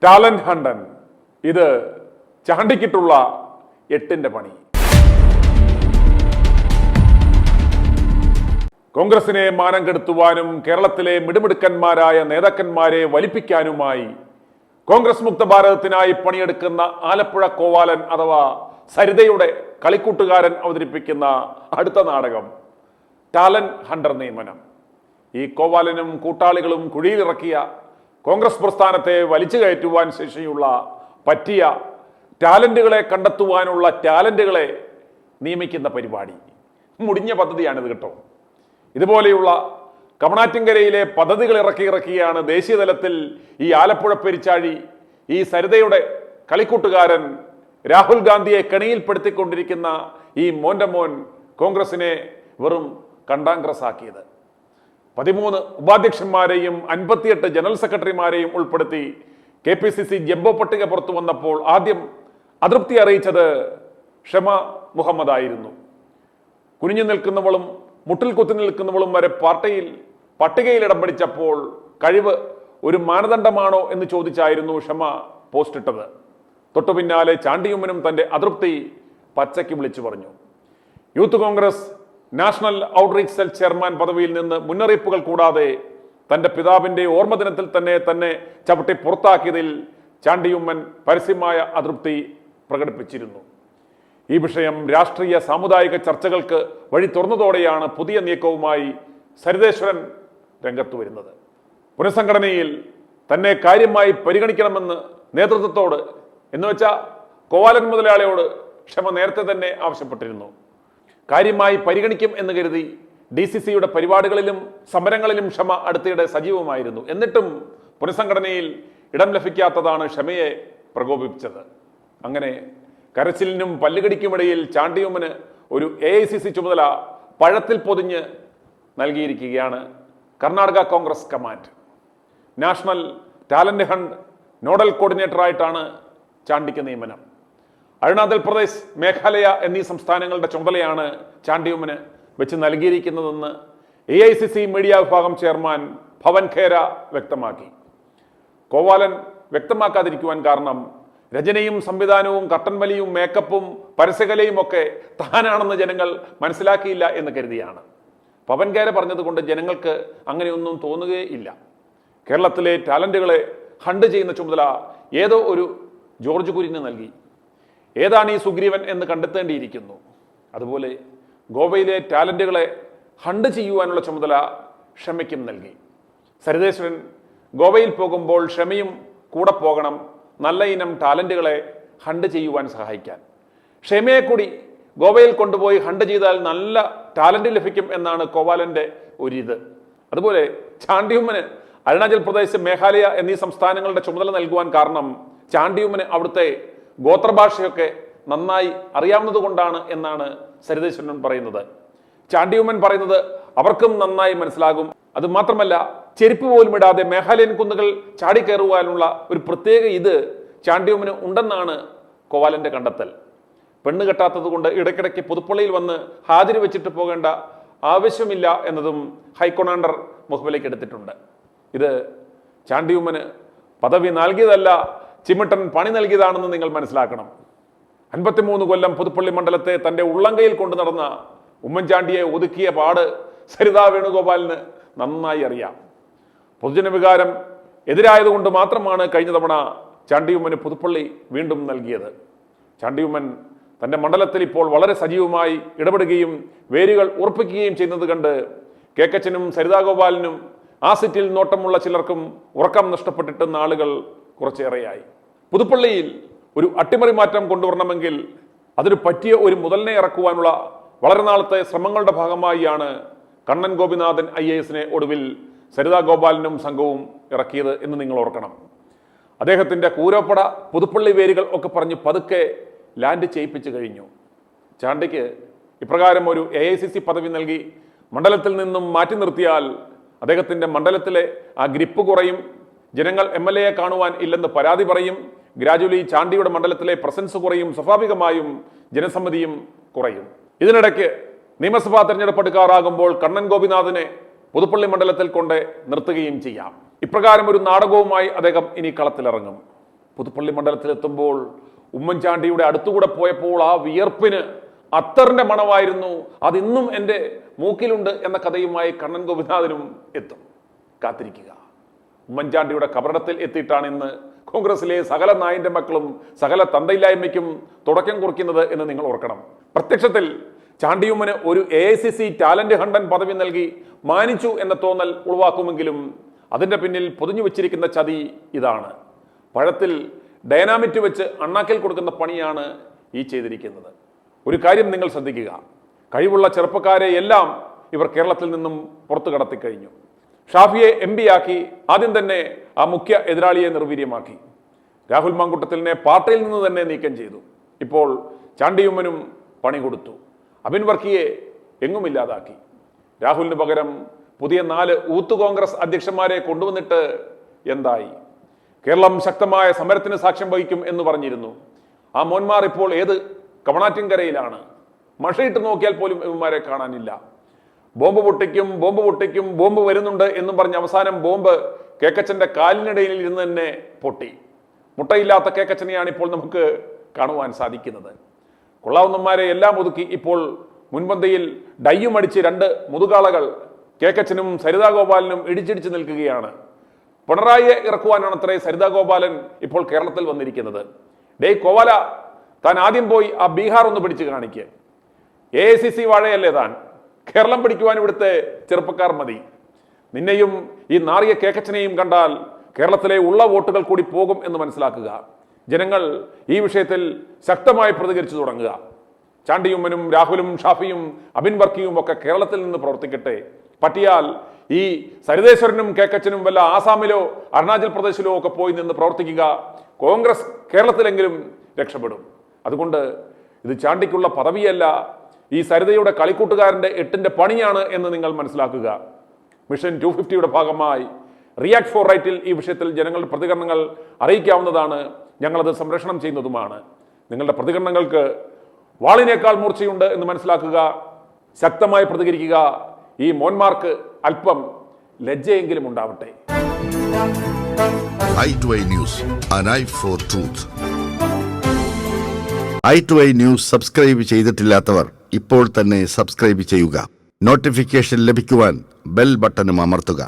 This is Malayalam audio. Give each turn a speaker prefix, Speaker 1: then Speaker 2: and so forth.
Speaker 1: ടാലന്റ് ഹണ്ടൻ ഇത് ചാണ്ടിക്കിട്ടുള്ള 8ന്റെ പണി. കോൺഗ്രസിനെ മാനം കെടുത്തുവാനും കേരളത്തിലെ മിടുമിടുക്കന്മാരായ നേതാക്കന്മാരെ വലിപ്പിക്കാനുമായി കോൺഗ്രസ് മുക്ത ഭാരതത്തിനായി പണിയെടുക്കുന്ന ആലപ്പുഴ കോവാലൻ അഥവാ സരിതയുടെ കളിക്കൂട്ടുകാരൻ അവതരിപ്പിക്കുന്ന അടുത്ത നാടകം ടാലന്റ് ഹണ്ടർ നിയമനം. ഈ കോവാലനും കൂട്ടാളികളും കുഴിയിലിറക്കിയ കോൺഗ്രസ് പ്രസ്ഥാനത്തെ വലിച്ചു കയറ്റുവാൻ ശേഷിയുള്ള പറ്റിയ ടാലന്റുകളെ കണ്ടെത്തുവാനുള്ള ടാലന്റുകളെ നിയമിക്കുന്ന പരിപാടി. മുടിഞ്ഞ പദ്ധതിയാണിത് കേട്ടോ. ഇതുപോലെയുള്ള കമണാറ്റിൻകരയിലെ പദ്ധതികൾ ഇറക്കിയാണ് ദേശീയ തലത്തിൽ ഈ ആലപ്പുഴ പെരിച്ചാഴി ഈ സരിതയുടെ കളിക്കൂട്ടുകാരൻ രാഹുൽ ഗാന്ധിയെ കെണിയിൽപ്പെടുത്തിക്കൊണ്ടിരിക്കുന്ന ഈ മോന്റെ മോൻ കോൺഗ്രസിനെ വെറും കണ്ടാങ്ഗ്രസ് ആക്കിയത്. 13 ഉപാധ്യക്ഷന്മാരെയും 58 ജനറൽ സെക്രട്ടറിമാരെയും ഉൾപ്പെടുത്തി KPCC ജംബോ പട്ടിക പുറത്തു വന്നപ്പോൾ ആദ്യം അതൃപ്തി അറിയിച്ചത് ഷമ മുഹമ്മദ് ആയിരുന്നു. കുനിഞ്ഞു നിൽക്കുന്നവളും മുട്ടിൽ കുത്തി നിൽക്കുന്നവളും വരെ പട്ടികയിൽ ഇടം പിടിച്ചപ്പോൾ കഴിവ് ഒരു മാനദണ്ഡമാണോ എന്ന് ചോദിച്ചായിരുന്നു ഷമ പോസ്റ്റ് ഇട്ടത്. തൊട്ടു പിന്നാലെ ചാണ്ടിയുമ്മനും തന്റെ അതൃപ്തി പച്ചയ്ക്ക് വിളിച്ചു പറഞ്ഞു. Youth Congress national outreach cell chairman പദവിയിൽ നിന്ന് മുന്നറിയിപ്പുകൾ കൂടാതെ തന്റെ പിതാവിന്റെ ഓർമ്മദിനത്തിൽ തന്നെ ചവിട്ടി പുറത്താക്കിയതിൽ ചാണ്ടിയുമ്മൻ പരസ്യമായ അതൃപ്തി പ്രകടിപ്പിച്ചിരുന്നു. ഈ വിഷയം രാഷ്ട്രീയ സാമുദായിക ചർച്ചകൾക്ക് വഴി തുറന്നതോടെയാണ് പുതിയ നീക്കവുമായി സരിതേശ്വരൻ രംഗത്ത് വരുന്നത്. പുനഃസംഘടനയിൽ തന്നെ കാര്യമായി പരിഗണിക്കണമെന്ന് നേതൃത്വത്തോട് എന്നുവെച്ചാൽ കോവാലൻ മുതലാളിയോട് ക്ഷമ നേരത്തെ തന്നെ ആവശ്യപ്പെട്ടിരുന്നു. കാര്യമായി പരിഗണിക്കും എന്ന് കരുതി DCCയുടെ പരിപാടികളിലും സമരങ്ങളിലും ക്ഷമ അടുത്തിടെ സജീവമായിരുന്നു. എന്നിട്ടും പുനഃസംഘടനയിൽ ഇടം ലഭിക്കാത്തതാണ് ക്ഷമയെ പ്രകോപിപ്പിച്ചത്. അങ്ങനെ കരച്ചിലിനും പല്ലുകടിക്കുമിടയിൽ ചാണ്ടിയുമ്മന് ഒരു AICC ചുമതല പഴത്തിൽ പൊതിഞ്ഞ് നൽകിയിരിക്കുകയാണ് Karnataka Congress command. National talent hunt nodal കോർഡിനേറ്ററായിട്ടാണ് ചാണ്ടിക്ക് നിയമനം. അരുണാചൽ പ്രദേശ്, മേഘാലയ എന്നീ സംസ്ഥാനങ്ങളുടെ ചുമതലയാണ് ചാണ്ടിയുമ്മന് വെച്ച് നൽകിയിരിക്കുന്നതെന്ന് AICC മീഡിയ വിഭാഗം ചെയർമാൻ ഭവൻ ഖേര വ്യക്തമാക്കി. കോവാലൻ വ്യക്തമാക്കാതിരിക്കുവാൻ കാരണം രചനയും സംവിധാനവും കട്ടൻവലിയും മേക്കപ്പും പരസ്യകലയും ഒക്കെ താനാണെന്ന് ജനങ്ങൾ മനസ്സിലാക്കിയില്ല എന്ന് കരുതിയാണ്. പവൻ ഖേര പറഞ്ഞതുകൊണ്ട് ജനങ്ങൾക്ക് അങ്ങനെയൊന്നും തോന്നുകയില്ല. കേരളത്തിലെ ടാലന്റുകളെ ഹണ്ട് ചെയ്യുന്ന ചുമതല ഏതോ ഒരു ജോർജ് കുര്യന് നൽകി. ഏതാണ് ഈ സുഗ്രീവൻ എന്ന് കണ്ടെത്തേണ്ടിയിരിക്കുന്നു. അതുപോലെ ഗോവയിലെ ടാലന്റുകളെ ഹണ്ട് ചെയ്യുവാനുള്ള ചുമതല ക്ഷമയ്ക്കും നൽകി. സരിതേശ്വരൻ ഗോവയിൽ പോകുമ്പോൾ ക്ഷമയും കൂടെ പോകണം, നല്ല ഇനം ടാലന്റുകളെ ഹണ്ട് ചെയ്യുവാൻ സഹായിക്കാൻ. ക്ഷമയെ കൂടി ഗോവയിൽ കൊണ്ടുപോയി ഹണ്ട് ചെയ്താൽ നല്ല ടാലന്റ് ലഭിക്കും എന്നാണ് കോവാലന്റെ ഒരിത്. അതുപോലെ ചാണ്ടിയുമ്മന് അരുണാചൽ പ്രദേശ്, മേഘാലയ എന്നീ സംസ്ഥാനങ്ങളുടെ ചുമതല നൽകുവാൻ കാരണം ചാണ്ടിയുമ്മന് അവിടുത്തെ ഗോത്രഭാഷയൊക്കെ നന്നായി അറിയാവുന്നത് കൊണ്ടാണ് എന്നാണ് സരിതേശ്വരൻ പറയുന്നത്. ചാണ്ടിയുമ്മൻ പറയുന്നത് അവർക്കും നന്നായി മനസ്സിലാകും. അത് മാത്രമല്ല, ചെരുപ്പ് പോലും ഇടാതെ മേഘാലയൻ കുന്നുകൾ ചാടിക്കയറുവാനുള്ള ഒരു പ്രത്യേക ഇത് ചാണ്ടിയുമ്മന് ഉണ്ടെന്നാണ് കോവാലന്റെ കണ്ടെത്തൽ. പെണ്ണ് കെട്ടാത്തത് കൊണ്ട് ഇടയ്ക്കിടയ്ക്ക് പുതുപ്പള്ളിയിൽ വന്ന് ഹാജര് വെച്ചിട്ട് പോകേണ്ട ആവശ്യമില്ല എന്നതും ഹൈക്കമാൻഡർ മുഖവിലേക്ക് എടുത്തിട്ടുണ്ട്. ഇത് ചാണ്ടിയുമ്മന് പദവി നൽകിയതല്ല, ചിമിട്ടൻ പണി നൽകിയതാണെന്ന് നിങ്ങൾ മനസ്സിലാക്കണം. 53 കൊല്ലം പുതുപ്പള്ളി മണ്ഡലത്തെ തന്റെ ഉള്ളങ്കയിൽ കൊണ്ടു നടന്ന ഉമ്മൻചാണ്ടിയെ ഒതുക്കിയ പാട് സരിതാ വേണുഗോപാലിന് നന്നായി അറിയാം. പൊതുജന വികാരം എതിരായതുകൊണ്ട് മാത്രമാണ് കഴിഞ്ഞ തവണ ചാണ്ടിയുമ്മന് പുതുപ്പള്ളി വീണ്ടും നൽകിയത്. ചാണ്ടിയുമ്മൻ തന്റെ മണ്ഡലത്തിൽ ഇപ്പോൾ വളരെ സജീവമായി ഇടപെടുകയും വേരുകൾ ഉറപ്പിക്കുകയും ചെയ്യുന്നത് കണ്ട് കേക്കച്ചനും സരിതാ ഗോപാലിനും ആ സിറ്റിൽ നോട്ടമുള്ള ചിലർക്കും ഉറക്കം നഷ്ടപ്പെട്ടിട്ട് നാളുകൾ കുറച്ചേറെയായി. പുതുപ്പള്ളിയിൽ ഒരു അട്ടിമറി മാറ്റം കൊണ്ടുവരണമെങ്കിൽ അതിന് പറ്റിയ ഒരു മുതലിനെ ഇറക്കുവാനുള്ള വളരെ നാളത്തെ ശ്രമങ്ങളുടെ ഭാഗമായാണ് കണ്ണൻ ഗോപിനാഥൻ IASനെ ഒടുവിൽ സരിതാ ഗോപാലിനും സംഘവും ഇറക്കിയത് എന്ന് നിങ്ങൾ ഓർക്കണം. അദ്ദേഹത്തിന്റെ കൂരോപ്പട പുതുപ്പള്ളി വേരുകൾ ഒക്കെ പറഞ്ഞ് പതുക്കെ ലാൻഡ് ചെയ്യിപ്പിച്ചു കഴിഞ്ഞു. ചാണ്ടിക്ക് ഇപ്രകാരം ഒരു AICC പദവി നൽകി മണ്ഡലത്തിൽ നിന്നും മാറ്റി നിർത്തിയാൽ അദ്ദേഹത്തിന്റെ മണ്ഡലത്തിലെ ആ ഗ്രിപ്പ് കുറയും. ജനങ്ങൾ MLAയെ കാണുവാൻ ഇല്ലെന്ന് പരാതി പറയും. ഗ്രാജുവലി ചാണ്ടിയുടെ മണ്ഡലത്തിലെ പ്രസൻസ് കുറയും. സ്വാഭാവികമായും ജനസമ്മതിയും കുറയും. ഇതിനിടയ്ക്ക് നിയമസഭാ തെരഞ്ഞെടുപ്പ് എടുക്കാറാകുമ്പോൾ കണ്ണൻ ഗോപിനാഥിനെ പുതുപ്പള്ളി മണ്ഡലത്തിൽ കൊണ്ട് നിർത്തുകയും ചെയ്യാം. ഇപ്രകാരം ഒരു നാടകവുമായി അദ്ദേഹം ഇനി കളത്തിലിറങ്ങും. പുതുപ്പള്ളി മണ്ഡലത്തിലെത്തുമ്പോൾ ഉമ്മൻചാണ്ടിയുടെ അടുത്തുകൂടെ പോയപ്പോൾ ആ വിയർപ്പിന് അത്തറിന്റെ മണമായിരുന്നു, അതിന്നും എൻ്റെ മൂക്കിലുണ്ട് എന്ന കഥയുമായി കണ്ണൻ ഗോപിനാഥനും എത്തും. കാത്തിരിക്കുക. ഉമ്മൻചാണ്ടിയുടെ കബറിടത്തിൽ എത്തിയിട്ടാണ് ഇന്ന് കോൺഗ്രസിലെ സകല നായിന്റെ മക്കളും സകല തന്തയില്ലായ്മയ്ക്കും തുടക്കം കുറിക്കുന്നത് എന്ന് നിങ്ങൾ ഓർക്കണം. പ്രത്യക്ഷത്തിൽ ചാണ്ടിയുമ്മന് ഒരു AICC ടാലന്റ് ഹണ്ടൻ പദവി നൽകി മാനിച്ചു എന്ന തോന്നൽ ഉളവാക്കുമെങ്കിലും അതിന്റെ പിന്നിൽ പൊതിഞ്ഞു വെച്ചിരിക്കുന്ന ചതി ഇതാണ്. പഴത്തിൽ ഡൈനാമിറ്റ് വെച്ച് അണ്ണാക്കിൽ കൊടുക്കുന്ന പണിയാണ് ഈ ചെയ്തിരിക്കുന്നത്. ഒരു കാര്യം നിങ്ങൾ ശ്രദ്ധിക്കുക, കഴിവുള്ള ചെറുപ്പക്കാരെ എല്ലാം ഇവർ കേരളത്തിൽ നിന്നും പുറത്തു കടത്തിക്കഴിഞ്ഞു. ഷാഫിയെ MP ആക്കി ആദ്യം തന്നെ ആ മുഖ്യ എതിരാളിയെ നിർവീര്യമാക്കി. രാഹുൽ മാങ്കുട്ടത്തിലിനെ പാർട്ടിയിൽ നിന്ന് തന്നെ നീക്കം ചെയ്തു. ഇപ്പോൾ ചാണ്ടിയുമ്മനും പണി കൊടുത്തു. അബിൻ വർക്കിയെ എങ്ങുമില്ലാതാക്കി. രാഹുലിന് പകരം പുതിയ 4 യൂത്ത് കോൺഗ്രസ് അധ്യക്ഷന്മാരെ കൊണ്ടുവന്നിട്ട് എന്തായി? കേരളം ശക്തമായ സമരത്തിന് സാക്ഷ്യം വഹിക്കും എന്ന് പറഞ്ഞിരുന്നു. ആ മോന്മാർ ഇപ്പോൾ ഏത് കവണാറ്റിൻകരയിലാണ്? മഷയിട്ട് നോക്കിയാൽ പോലും ഇവന്മാരെ കാണാനില്ല. ബോംബ് പൊട്ടിക്കും ബോംബ് വരുന്നുണ്ട് എന്നും പറഞ്ഞ് അവസാനം ബോംബ് കേക്കച്ചന്റെ കാലിനിടയിൽ ഇരുന്ന് തന്നെ പൊട്ടി. മുട്ടയില്ലാത്ത കേക്കച്ചനെയാണ് ഇപ്പോൾ നമുക്ക് കാണുവാൻ സാധിക്കുന്നത്. കൊള്ളാവുന്നമാരെ എല്ലാം ഒതുക്കി ഇപ്പോൾ മുൻപന്തിയിൽ ഡയ്യും അടിച്ച് 2 മുതുകാളകൾ കേക്കച്ചനും സരിതാ ഗോപാലനും ഇടിച്ചിടിച്ച് നിൽക്കുകയാണ്. പിണറായിയെ ഇറക്കുവാനാണ് അത്രേ സരിതാ ഗോപാലൻ ഇപ്പോൾ കേരളത്തിൽ വന്നിരിക്കുന്നത്. കോവാല, താൻ ആദ്യം പോയി ആ ബീഹാർ ഒന്ന് പിടിച്ച് കാണിക്കുക. AICC വാഴയല്ലേ താൻ? കേരളം പിടിക്കുവാൻ ഇവിടുത്തെ ചെറുപ്പക്കാർ മതി. നിന്നെയും ഈ നാറിയ കേക്കച്ചനെയും കണ്ടാൽ കേരളത്തിലെ ഉള്ള വോട്ടുകൾ കൂടി പോകും എന്ന് മനസ്സിലാക്കുക. ജനങ്ങൾ ഈ വിഷയത്തിൽ ശക്തമായി പ്രതികരിച്ചു തുടങ്ങുക. ചാണ്ടിയുമ്മനും രാഹുലും ഷാഫിയും അബിൻ വർക്കിയും ഒക്കെ കേരളത്തിൽ നിന്ന് പ്രവർത്തിക്കട്ടെ. പറ്റിയാൽ ഈ സരിതേശ്വരനും കേക്കച്ചനും വല്ല ആസാമിലോ അരുണാചൽ പ്രദേശിലോ ഒക്കെ പോയി നിന്ന് പ്രവർത്തിക്കുക. കോൺഗ്രസ് കേരളത്തിലെങ്കിലും രക്ഷപ്പെടും. അതുകൊണ്ട് ഇത് ചാണ്ടിക്കുള്ള പദവിയല്ല, ഈ സരിതയുടെ കളിക്കൂട്ടുകാരന്റെ 8ന്റെ പണിയാണ് എന്ന് നിങ്ങൾ മനസ്സിലാക്കുക. മിഷൻ 250യുടെ ഭാഗമായി റിയാക്ട് ഫോർ റൈറ്റിൽ ഈ വിഷയത്തിൽ ജനങ്ങളുടെ പ്രതികരണങ്ങൾ അറിയിക്കാവുന്നതാണ്. ഞങ്ങളത് സംരക്ഷണം ചെയ്യുന്നതുമാണ്. നിങ്ങളുടെ പ്രതികരണങ്ങൾക്ക് വാളിനേക്കാൾ മൂർച്ചയുണ്ട് എന്ന് മനസ്സിലാക്കുക. ശക്തമായി പ്രതികരിക്കുക. ഈ മോന്മാർക്ക് അല്പം ലജ്ജയെങ്കിലും ഉണ്ടാവട്ടെ.
Speaker 2: i2i News, an eye for truth. i2i News subscribe ചെയ്തിട്ടില്ലാത്തവർ ഇപ്പോൾ തന്നെ സബ്സ്ക്രൈബ് ചെയ്യുക. നോട്ടിഫിക്കേഷൻ ലഭിക്കുവാൻ ബെൽ ബട്ടണും അമർത്തുക.